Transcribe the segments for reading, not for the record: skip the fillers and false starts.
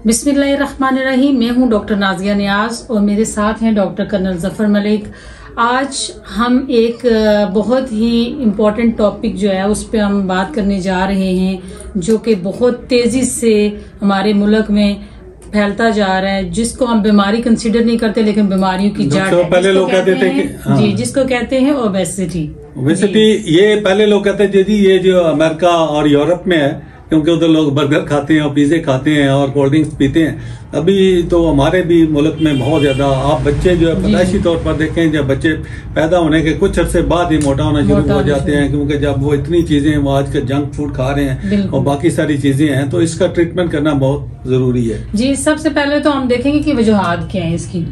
बिस्मिल्लाहिर्रहमानिर्रहीम। मैं हूं डॉक्टर नाजिया नियाज और मेरे साथ हैं डॉक्टर कर्नल जफर मलिक। आज हम एक बहुत ही इम्पोर्टेंट टॉपिक जो है उस पर हम बात करने जा रहे हैं, जो कि बहुत तेजी से हमारे मुल्क में फैलता जा रहा है, जिसको हम बीमारी कंसीडर नहीं करते लेकिन बीमारियों की जड़ है। पहले लोग कहते थे कि जी, जिसको कहते हैं ओबेसिटी। ये पहले लोग कहते थे जी ये जो अमेरिका और यूरोप में है, क्योंकि उधर लोग बर्गर खाते हैं और पिज्जे खाते हैं और कोल्ड ड्रिंक्स पीते हैं। अभी तो हमारे भी मुल्क में बहुत ज्यादा आप बच्चे जो है पैदाइशी तौर पर देखें, जब बच्चे पैदा होने के कुछ अरसे बाद ही मोटा होना शुरू हो जाते हैं, क्योंकि जब वो इतनी चीजें वो आज के जंक फूड खा रहे हैं और बाकी सारी चीजें हैं, तो इसका ट्रीटमेंट करना बहुत जरूरी है। जी, सबसे पहले तो हम देखेंगे कि वजूहात क्या है इसकी।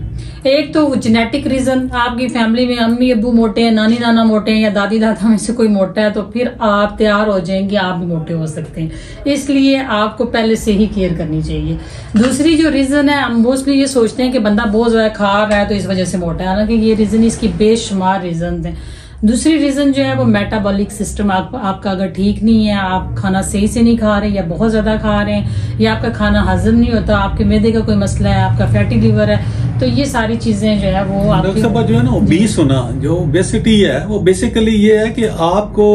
एक तो जेनेटिक रीजन, आपकी फैमिली में अम्मी अब्बू मोटे हैं, नानी नाना मोटे हैं या दादी दादा में से कोई मोटा है, तो फिर आप तैयार हो जाएंगे, आप भी मोटे हो सकते हैं। इसलिए आपको पहले से ही केयर करनी चाहिए। दूसरी जो रीजन है, हम मोस्टली ये सोचते हैं कि बंदा बहुत ज्यादा खा रहा है तो इस वजह से मोटा है, हालांकि ये रीजन इसकी बेशुमार रीजन है। दूसरी रीजन जो है वो मेटाबॉलिक सिस्टम आपका अगर ठीक नहीं है, आप खाना सही से नहीं खा रहे या बहुत ज्यादा खा रहे हैं, या आपका खाना हजम नहीं होता, आपके मैदे का कोई मसला है, आपका फैटी लिवर है, तो ये सारी चीजें जो है वो डॉक्टर साहब जो है ना ओबीस होना, जो ओबेसिटी है वो बेसिकली ये है कि आपको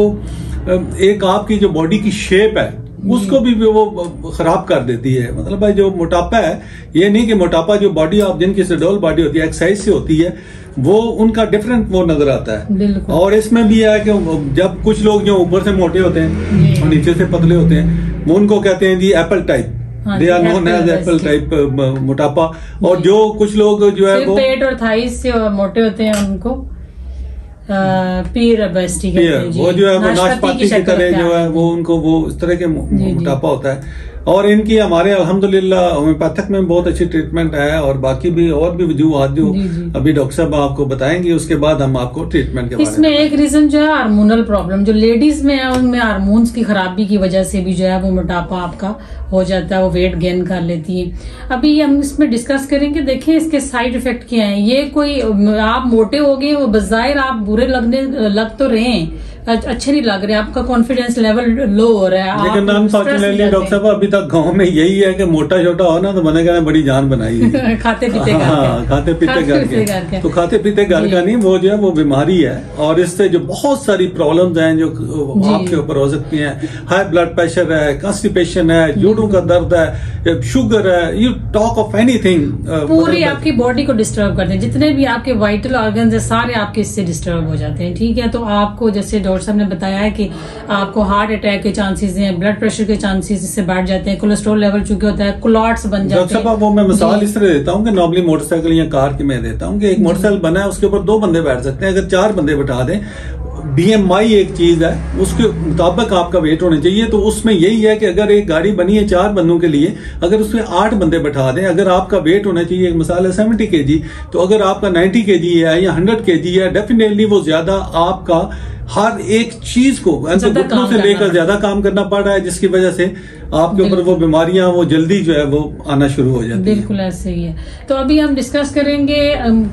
एक आपकी जो बॉडी की शेप है उसको भी वो खराब कर देती है। मतलब भाई जो मोटापा है, ये नहीं कि मोटापा जो बॉडी ऑफ जिनकी शेड्यूल बॉडी होती है, एक्सरसाइज से होती है, वो उनका डिफरेंट वो नजर आता है। और इसमें भी है कि जब कुछ लोग जो ऊपर से मोटे होते हैं और नीचे से पतले होते हैं, वो उनको कहते हैं जी apple type, they are known as apple type मोटापा। और जो कुछ लोग जो है वो पेट और थाइस से मोटे होते हैं, उनको पीर ओबेसिटी कहते हैं। वो जो है वो नाशपाती की तरह जो है वो उनको वो इस तरह के मोटापा होता है। और इनकी हमारे अल्हम्दुलिल्लाह होम्योपैथिक में बहुत अच्छी ट्रीटमेंट है, और बाकी भी और भी वजूहात जो अभी डॉक्टर साहब आपको बताएंगे, उसके बाद हम आपको ट्रीटमेंट के बारे में। इसमें एक रीजन जो है हार्मोनल प्रॉब्लम, जो लेडीज में है उनमें हार्मोन्स की खराबी की वजह से भी जो है वो मोटापा आपका हो जाता है, वो वेट गेन कर लेती है। अभी हम इसमें डिस्कस करेंगे, देखें इसके साइड इफेक्ट क्या है। ये कोई आप मोटे हो गए, वो बजाहिर आप बुरे लग तो रहे हैं, अच्छे नहीं लग रहे, आपका कॉन्फिडेंस लेवल लो हो रहा है, लेकिन अनफॉर्चुनेटली डॉक्टर साहब अभी तक गांव में यही है कि मोटा छोटा हो ना तो बने कहना बड़ी जान बनाई है। खाते पीते खाते पीते घर के, तो खाते पीते घर का नहीं, वो जो है वो बीमारी है। और इससे जो बहुत सारी प्रॉब्लम्स हैं जो आपके ऊपर हो सकती हैं, हाई ब्लड प्रेशर है, कॉन्स्टिपेशन है, जोड़ों का दर्द है, शुगर है, यू टॉक ऑफ एनीथिंग, पूरी आपकी बॉडी को डिस्टर्ब करते हैं। जितने भी आपके वाइटल ऑर्गन्स है सारे आपके इससे डिस्टर्ब हो जाते हैं। ठीक है, तो आपको जैसे डॉक्टर साहब ने बताया है कि आपको हार्ट अटैक के चांसेस हैं, ब्लड प्रेशर के चांसेस इससे बढ़ जाते हैं, कोलेस्ट्रॉल लेवल चुके होता है, क्लॉट्स बन जाते हैं। वो मैं मिसाल इस तरह देता हूँ कि नॉर्मली मोटरसाइकिल या कार की मैं देता हूँ कि एक मोटरसाइकिल बना है, उसके ऊपर 2 बंदे बैठ सकते हैं। अगर 4 बंदे बैठा दें, BMI एक चीज है, उसके मुताबिक आपका वेट होना चाहिए। तो उसमें यही है कि अगर एक गाड़ी बनी है 4 बंदों के लिए, अगर उसमें 8 बंदे बैठा दें, अगर आपका वेट होना चाहिए, एक मिसाल है 70 kg, तो अगर आपका 90 kg है या 100 kg है, डेफिनेटली वो ज्यादा आपका हर एक चीज को घुटनों से लेकर ज्यादा काम करना पड़ रहा है, जिसकी वजह से आपके ऊपर वो बीमारियां वो जल्दी जो है वो आना शुरू हो जाती है। बिल्कुल ऐसे ही है। तो अभी हम डिस्कस करेंगे,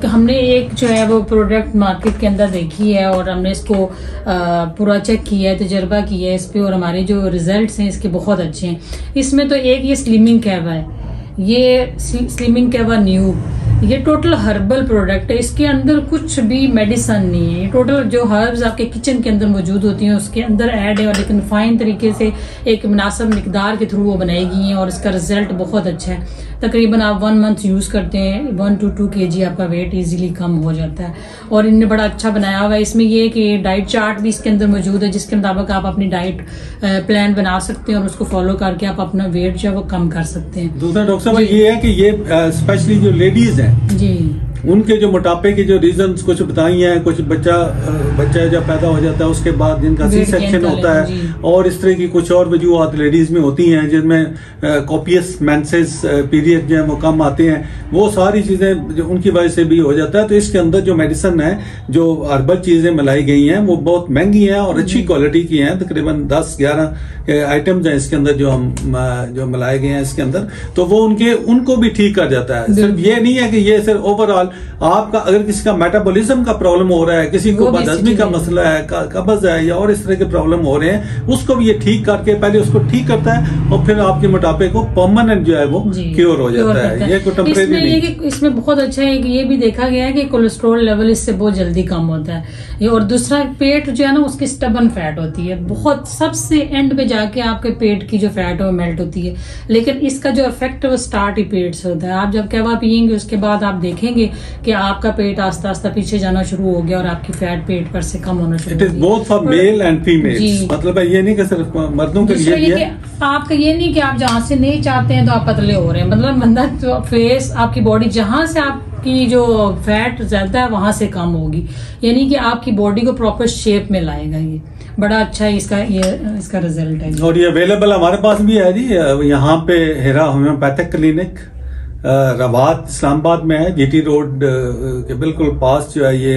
हमने एक जो है वो प्रोडक्ट मार्केट के अंदर देखी है और हमने इसको पूरा चेक किया है, तजर्बा किया है इस पे, और हमारे जो रिजल्ट्स हैं इसके बहुत अच्छे हैं। इसमें तो एक ये स्लिमिंग कहवा है, ये स्लिमिंग कहवा न्यू, ये टोटल हर्बल प्रोडक्ट है। इसके अंदर कुछ भी मेडिसिन नहीं है, ये टोटल जो हर्ब्स आपके किचन के अंदर मौजूद होती हैं उसके अंदर ऐड है, और लेकिन फाइन तरीके से एक मुनासिब मिकदार के थ्रू वो बनाई गई हैं, और इसका रिजल्ट बहुत अच्छा है। तकरीबन आप 1 मंथ यूज करते हैं, 1 to 2 kg आपका वेट इजीली कम हो जाता है। और इनने बड़ा अच्छा बनाया हुआ है। इसमें ये कि डाइट चार्ट भी इसके अंदर मौजूद है, जिसके मुताबिक आप अपनी डाइट प्लान बना सकते हैं और उसको फॉलो करके आप अपना वेट जो है वो कम कर सकते हैं। दूसरा डॉक्टर साहब ये है कि ये स्पेशली जो लेडीज हैं जी, उनके जो मोटापे के जो रीजंस कुछ बताई हैं, कुछ बच्चा जब पैदा हो जाता है उसके बाद जिनका सी सेक्शन होता है, और इस तरह की कुछ और वजूहत लेडीज में होती हैं, जिनमें कॉपियस मेंसेस पीरियड जो है वो कम आते हैं, वो सारी चीजें जो उनकी वजह से भी हो जाता है। तो इसके अंदर जो मेडिसिन है, जो हर्बल चीजें मिलाई गई हैं, वो बहुत महंगी हैं और अच्छी क्वालिटी की हैं। तकरीबन 10-11 आइटम्स हैं इसके अंदर जो मिलाए गए हैं इसके अंदर, तो वो उनको भी ठीक कर जाता है। सिर्फ ये नहीं है कि ये सिर्फ ओवरऑल आपका अगर किसी का मेटाबॉलिज्म का प्रॉब्लम हो रहा है, किसी को बदहजमी का मसला है, कब्ज है या और इस तरह के प्रॉब्लम हो रहे हैं, उसको भी ये ठीक करके पहले उसको ठीक करता है और फिर आपके मोटापे को परमानेंट जो है वो क्योर हो जाता है। ये कोई टेम्परेरी नहीं। इसमें बहुत अच्छा है कि ये भी देखा गया है कि कोलेस्ट्रॉल लेवल इससे बहुत जल्दी कम होता है। और दूसरा, पेट जो है ना उसकी स्टबन फैट होती है, बहुत सबसे एंड में जाके आपके पेट की जो फैट है वो मेल्ट होती है, लेकिन इसका जो इफेक्ट है वो स्टार्ट ही पेट से होता है। आप जब कहवा पियेंगे उसके बाद आप देखेंगे कि आपका पेट आस्ता आस्ता पीछे जाना शुरू हो गया और आपकी फैट पेट पर से कम होना शुरू हो गया। It is both for male and female, मतलब ये नहीं कि सिर्फ मर्दों के लिए भी है। आपका ये नहीं कि आप जहाँ से नहीं चाहते हैं तो आप पतले हो रहे हैं, मतलब बंदा तो फेस आपकी बॉडी जहां से आपकी जो फैट ज्यादा है वहां से कम होगी, यानी कि आपकी बॉडी को प्रॉपर शेप में लाएगा। ये बड़ा अच्छा है इसका रिजल्ट है। और ये अवेलेबल हमारे पास भी है जी, यहाँ पे हिरा होम्योपैथिक क्लिनिक रवात इस्लामाबाद में है, जीटी रोड के बिल्कुल पास जो है ये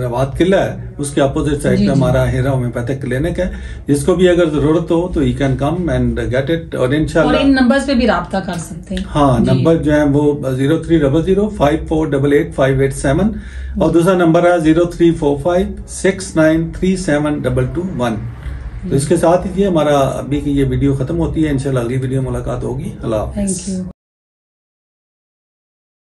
रवात किला है, उसके अपोजिट साइड पे हमारा हिरा होम्योपैथिक क्लिनिक है। जिसको भी अगर जरूरत हो तो you can come and get it. और इंशाल्लाह इन नंबर्स पे भी राब्ता कर सकते हैं। हाँ, नंबर जो है वो 0300548857 और दूसरा नंबर है 034569372221। तो इसके साथ ही हमारा अभी की ये वीडियो खत्म होती है। इंशाल्लाह अगली वीडियो मुलाकात होगी। अल्लाह हाफ़िज़। Thank you.